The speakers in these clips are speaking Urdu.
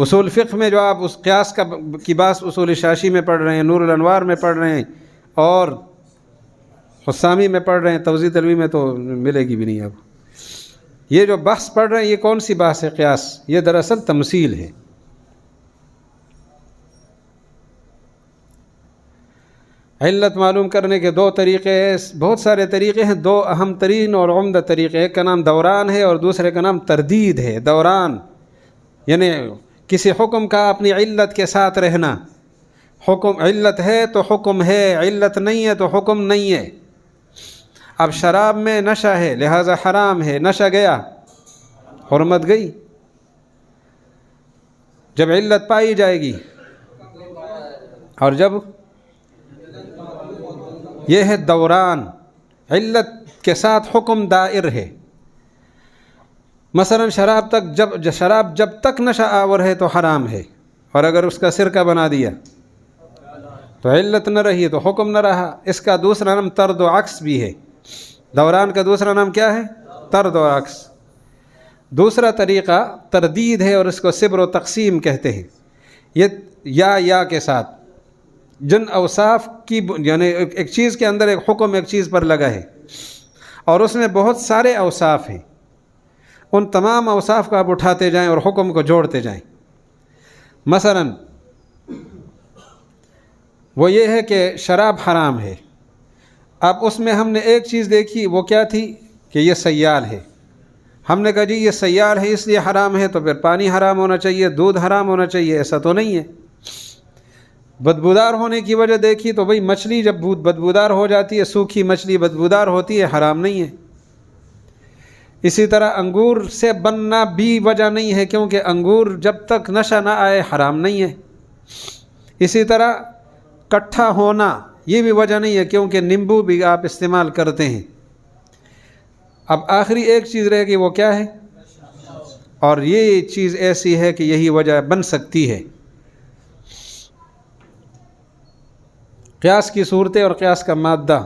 اصول فقہ میں جو آپ اس قیاس کی بات اصول شاشی میں پڑھ رہے ہیں، نور الانوار میں پڑھ رہے ہیں اور حسامی میں پڑھ رہے ہیں، توضیح تلوی میں تو ملے گی بھی نہیں اب. یہ جو بحث پڑھ رہے ہیں یہ کون سی بحث ہے قیاس؟ یہ دراصل تمثیل ہے. علت معلوم کرنے کے دو طریقے ہیں، بہت سارے طریقے ہیں، دو اہم ترین اور عمدہ طریقے. ایک کا نام دوران ہے اور دوسرے کا نام تردید ہے. دوران یعنی کسی حکم کا اپنی علت کے ساتھ رہنا. حکم علت ہے تو حکم ہے، علت نہیں ہے تو حکم نہیں ہے. اب شراب میں نشہ ہے لہذا حرام ہے، نشہ گیا حرمت گئی. جب علت پائی جائے گی اور جب یہ ہے دوران، علت کے ساتھ حکم دائر ہے. مثلا شراب جب تک نشہ آور ہے تو حرام ہے، اور اگر اس کا سرکہ بنا دیا تو علت نہ رہی تو حکم نہ رہا. اس کا دوسرا نام طرد و عکس بھی ہے. دوران کا دوسرا نام کیا ہے؟ طرد و عکس. دوسرا طریقہ تردید ہے اور اس کو صبر و تقسیم کہتے ہیں. یہ یا کے ساتھ جن اوصاف کی یعنی ایک چیز کے اندر ایک حکم ایک چیز پر لگا ہے اور اس میں بہت سارے اوصاف ہیں، ان تمام اوصاف کو آپ اٹھاتے جائیں اور حکم کو جوڑتے جائیں. مثلا وہ یہ ہے کہ شراب حرام ہے. اب اس میں ہم نے ایک چیز دیکھی، وہ کیا تھی کہ یہ سیال ہے. ہم نے کہا جی یہ سیال ہے اس لیے حرام ہے، تو پھر پانی حرام ہونا چاہیے، دودھ حرام ہونا چاہیے. ایسا تو نہیں ہے. بدبودار ہونے کی وجہ دیکھی تو بھئی مچھلی جب بدبودار ہو جاتی ہے، سوکھی مچھلی بدبودار ہوتی ہے، حرام نہیں ہے. اسی طرح انگور سے بننا بھی وجہ نہیں ہے، کیونکہ انگور جب تک نشہ نہ آئے حرام نہیں ہے. اسی طرح کٹھا ہونا یہ بھی وجہ نہیں ہے، کیونکہ نیمبو بھی آپ استعمال کرتے ہیں. اب آخری ایک چیز رہے گی، وہ کیا ہے؟ اور یہ چیز ایسی ہے کہ یہی وجہ بن سکتی ہے. قیاس کی صورتیں اور قیاس کا مادہ،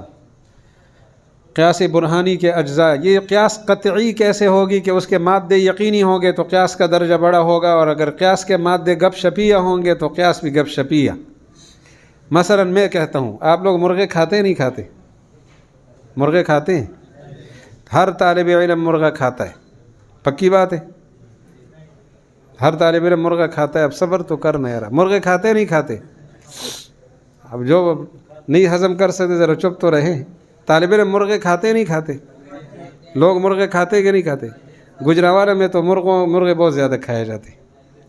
قیاس برہانی کے اجزاء. یہ قیاس قطعی کیسے ہوگی کہ اس کے مادے یقینی ہوں گے تو قیاس کا درجہ بڑا ہوگا، اور اگر قیاس کے مادے گپ شپیہ ہوں گے تو قیاس بھی گپ شپیہ. مثلا میں کہتا ہوں آپ لوگ مرغے کھاتے نہیں کھاتے؟ مرغے کھاتے ہیں؟ ہر طالب علم مرغا کھاتا ہے، پکی بات ہے. ہر طالب علم مرغا کھاتا ہے. اب صبر تو کرنا یار. مرغے کھاتے نہیں کھاتے؟ اب جو نہیں ہضم کر سکتے ذرا چپ تو رہیں. طالب علم مرغے کھاتے نہیں کھاتے؟ لوگ مرغے کھاتے کہ نہیں کھاتے؟ گجرانوالے میں تو مرغے بہت زیادہ کھائے جاتے.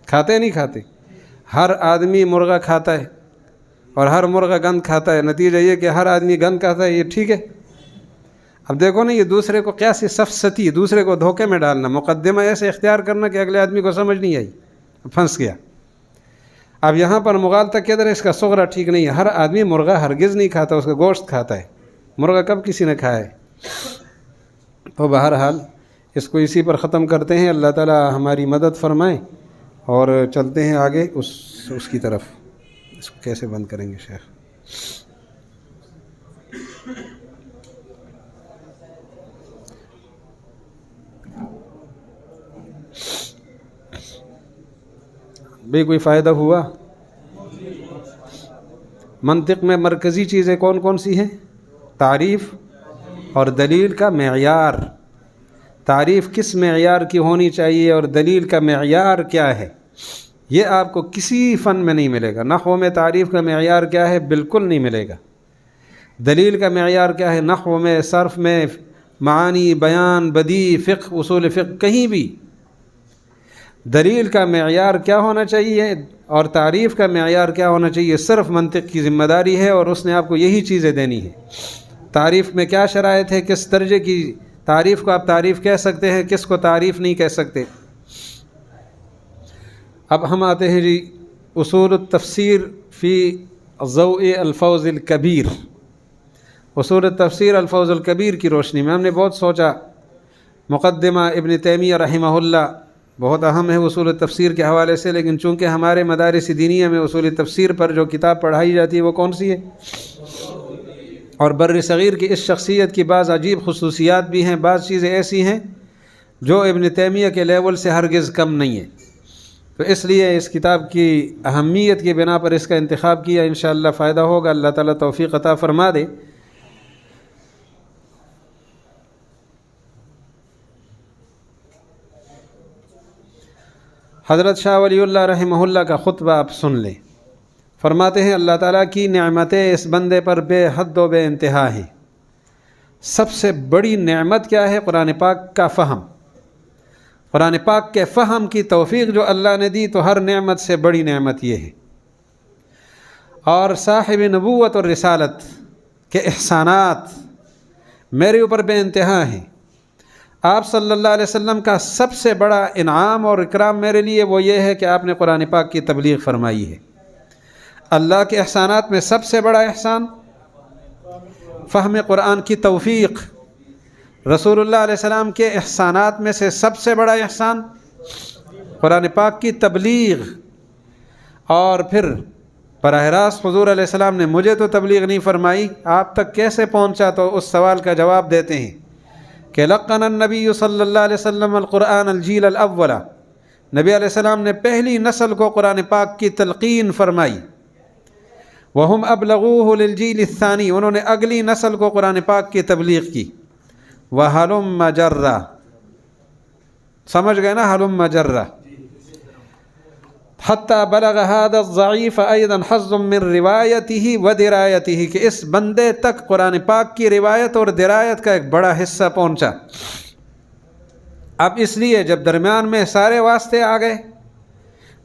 کھاتے نہیں کھاتے؟ ہر آدمی مرغا کھاتا ہے اور ہر مرغا گند کھاتا ہے. نتیجہ یہ کہ ہر آدمی گند کھاتا ہے، یہ ٹھیک ہے. اب دیکھو نا، یہ دوسرے کو قیاسی سفسطی، دوسرے کو دھوکے میں ڈالنا، مقدمہ ایسے اختیار کرنا کہ اگلے آدمی کو سمجھ نہیں آئی، پھنس گیا. اب یہاں پر مغالطہ کے در اس کا صغرا ٹھیک نہیں ہے. ہر آدمی مرغا ہرگز نہیں کھاتا، اس کا گوشت کھاتا ہے. مرغا کب کسی نے کھایا ہے؟ تو بہرحال اس کو اسی پر ختم کرتے ہیں. اللہ تعالی ہماری مدد فرمائے اور چلتے ہیں آگے اس کی طرف. اس کو کیسے بند کریں گے شیخ؟ بھئی کوئی فائدہ ہوا؟ منطق میں مرکزی چیزیں کون کون سی ہیں؟ تعریف اور دلیل کا معیار. تعریف کس معیار کی ہونی چاہیے اور دلیل کا معیار کیا ہے، یہ آپ کو کسی فن میں نہیں ملے گا. نحو میں تعریف کا معیار کیا ہے؟ بالکل نہیں ملے گا. دلیل کا معیار کیا ہے؟ نحو میں، صرف میں، معانی، بیان، بدیع، فقہ، اصول فقہ، کہیں بھی دلیل کا معیار کیا ہونا چاہیے اور تعریف کا معیار کیا ہونا چاہیے صرف منطق کی ذمہ داری ہے، اور اس نے آپ کو یہی چیزیں دینی ہیں. تعریف میں کیا شرائط ہے، کس درجے کی تعریف کو آپ تعریف کہہ سکتے ہیں، کس کو تعریف نہیں کہہ سکتے. اب ہم آتے ہیں جی اصول التفسیر فی ضوء الفوز الکبیر. اصول التفسیر الفوز الکبیر کی روشنی میں ہم نے بہت سوچا. مقدمہ ابن تیمیہ رحمہ اللہ بہت اہم ہے اصول التفسیر کے حوالے سے، لیکن چونکہ ہمارے مدارس دینیہ میں اصول تفسیر پر جو کتاب پڑھائی جاتی ہے وہ کون سی ہے؟ اور بر صغیر کی اس شخصیت کی بعض عجیب خصوصیات بھی ہیں. بعض چیزیں ایسی ہیں جو ابن تیمیہ کے لیول سے ہرگز کم نہیں ہیں. تو اس لیے اس کتاب کی اہمیت کی بنا پر اس کا انتخاب کیا، انشاءاللہ فائدہ ہوگا، اللہ تعالیٰ توفیق عطا فرما دے۔ حضرت شاہ ولی اللہ رحمہ اللہ کا خطبہ آپ سن لیں۔ فرماتے ہیں اللہ تعالیٰ کی نعمتیں اس بندے پر بے حد و بے انتہا ہیں۔ سب سے بڑی نعمت کیا ہے؟ قرآن پاک کا فہم۔ قرآن پاک کے فہم کی توفیق جو اللہ نے دی، تو ہر نعمت سے بڑی نعمت یہ ہے۔ اور صاحب نبوت اور رسالت کے احسانات میرے اوپر بے انتہا ہیں۔ آپ صلی اللہ علیہ وسلم کا سب سے بڑا انعام اور اکرام میرے لیے وہ یہ ہے کہ آپ نے قرآن پاک کی تبلیغ فرمائی ہے۔ اللہ کے احسانات میں سب سے بڑا احسان فہم قرآن کی توفیق۔ رسول اللہ علیہ السلام کے احسانات میں سے سب سے بڑا احسان قرآن پاک کی تبلیغ۔ اور پھر براہ راست حضور علیہ السلام نے مجھے تو تبلیغ نہیں فرمائی، آپ تک کیسے پہنچا؟ تو اس سوال کا جواب دیتے ہیں کہ لقن النبی صلی اللہ علیہ وسلم القرآن الجیل الاول، نبی علیہ السلام نے پہلی نسل کو قرآن پاک کی تلقین فرمائی۔ وہم ابلغوہ للجیل الثانی، انہوں نے اگلی نسل کو قرآن پاک کی تبلیغ کی۔ وَهَلُمَّ جَرَّ، سمجھ گئے نا؟ ہلم جرہ، حتیٰ بلغ هذا الضعیف ایضا حظ من روایتہ ودرایتہ، کہ اس بندے تک قرآن پاک کی روایت اور درایت کا ایک بڑا حصہ پہنچا۔ اب اس لیے جب درمیان میں سارے واسطے آ گئے،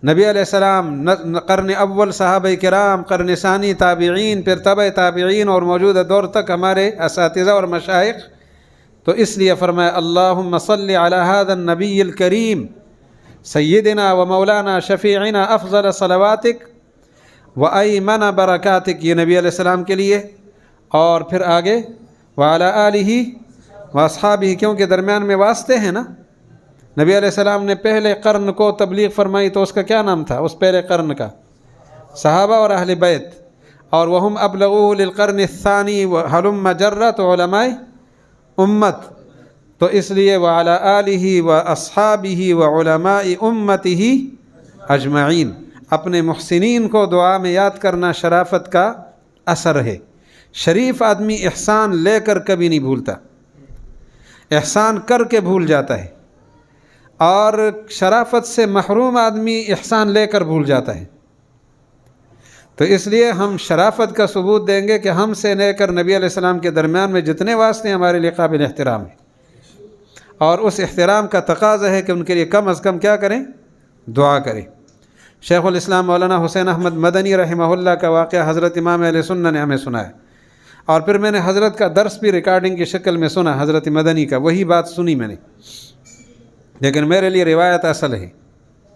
نبی علیہ السلام، قرن اول صحابہ کرام، قرن ثانی تابعین، پھر تبع تابعین، اور موجودہ دور تک ہمارے اساتذہ اور مشائخ، تو اس لیے فرمایا اللہم صلی علی هذا النبی الکریم سیدنا و مولانا شفیعنا افضل صلواتک و ایمن برکاتک، یہ نبی علیہ السلام کے لیے۔ اور پھر آگے وعلی آلہ و اصحابہ، کیونکہ درمیان میں واسطے ہیں نا۔ نبی علیہ السلام نے پہلے قرن کو تبلیغ فرمائی، تو اس کا کیا نام تھا اس پہلے قرن کا؟ صحابہ اور اہل بیت۔ اور وہم ابلغوہ للقرن الثانی وہلم جرہ، تو علماء امت۔ تو اس لیے وعلی آلہ و اصحابہ و علماء امتہ اجمعین، اپنے محسنین کو دعا میں یاد کرنا شرافت کا اثر ہے۔ شریف آدمی احسان لے کر کبھی نہیں بھولتا، احسان کر کے بھول جاتا ہے، اور شرافت سے محروم آدمی احسان لے کر بھول جاتا ہے۔ تو اس لیے ہم شرافت کا ثبوت دیں گے کہ ہم سے لے کر نبی علیہ السلام کے درمیان میں جتنے واسطے ہیں ہمارے لیے قابل احترام ہیں، اور اس احترام کا تقاضا ہے کہ ان کے لیے کم از کم کیا کریں؟ دعا کریں۔ شیخ الاسلام مولانا حسین احمد مدنی رحمہ اللہ کا واقعہ حضرت امام اہل سنہ نے ہمیں سنایا، اور پھر میں نے حضرت کا درس بھی ریکارڈنگ کی شکل میں سنا، حضرت مدنی کا وہی بات سنی میں نے، لیکن میرے لیے روایت اصل ہے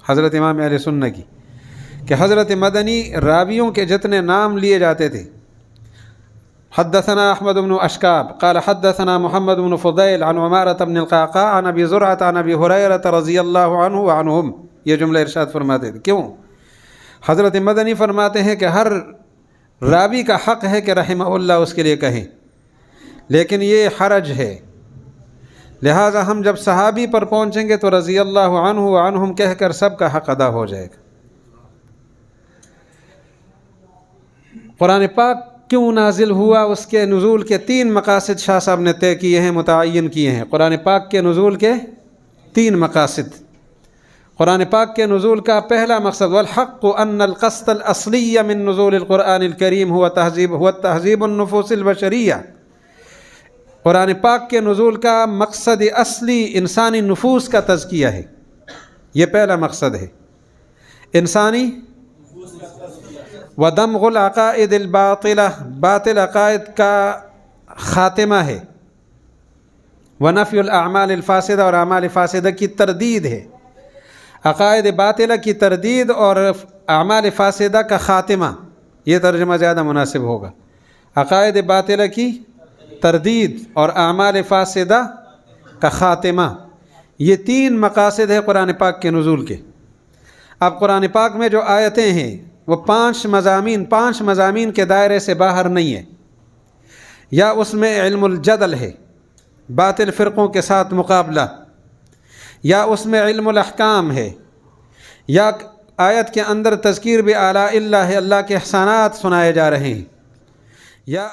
حضرت امام اہل سنہ کی، کہ حضرت مدنی راویوں کے جتنے نام لیے جاتے تھے، حدثنا احمد بن اشکاب قال حدثنا محمد بن فضیل عن عمارة بن القعقاع عن ابی زرعة عن ابی ہریرة رضی اللہ عنہ وعنہم، یہ جملہ ارشاد فرماتے تھے۔ کیوں؟ حضرت مدنی فرماتے ہیں کہ ہر راوی کا حق ہے کہ رحمہ اللہ اس کے لیے کہیں، لیکن یہ حرج ہے، لہٰذا ہم جب صحابی پر پہنچیں گے تو رضی اللہ عنہ وعنہم کہہ کر سب کا حق ادا ہو جائے گا۔ قرآن پاک کیوں نازل ہوا؟ اس کے نزول کے 3 مقاصد شاہ صاحب نے طے کیے ہیں، متعین کیے ہیں۔ قرآن پاک کے نزول کے 3 مقاصد۔ قرآن پاک کے نزول کا پہلا مقصد والحق ان القصد الاصلی من نزول القرآن الکریم هو تہذیب النفوس البشریہ، قرآن پاک کے نزول کا مقصد اصلی انسانی نفوس کا تزکیہ ہے، یہ پہلا مقصد ہے، انسانی ودمغ العقائد الباطلہ، باطل عقائد کا خاتمہ ہے، ونفی الاعمال الفاسدہ، اور اعمال فاسدہ کی تردید ہے، عقائد باطلہ کی تردید اور اعمال فاسدہ کا خاتمہ، یہ ترجمہ زیادہ مناسب ہوگا، عقائد باطلہ کی تردید اور اعمال فاسدہ کا خاتمہ، یہ 3 مقاصد ہے قرآن پاک کے نزول کے۔ اب قرآن پاک میں جو آیتیں ہیں وہ 5 مضامین کے دائرے سے باہر نہیں ہے، یا اس میں علم الجدل ہے، باطل فرقوں کے ساتھ مقابلہ، یا اس میں علم الاحکام ہے، یا آیت کے اندر تذکیر بھی آلاء اللہ ہے، اللہ کے احسانات سنائے جا رہے ہیں. یا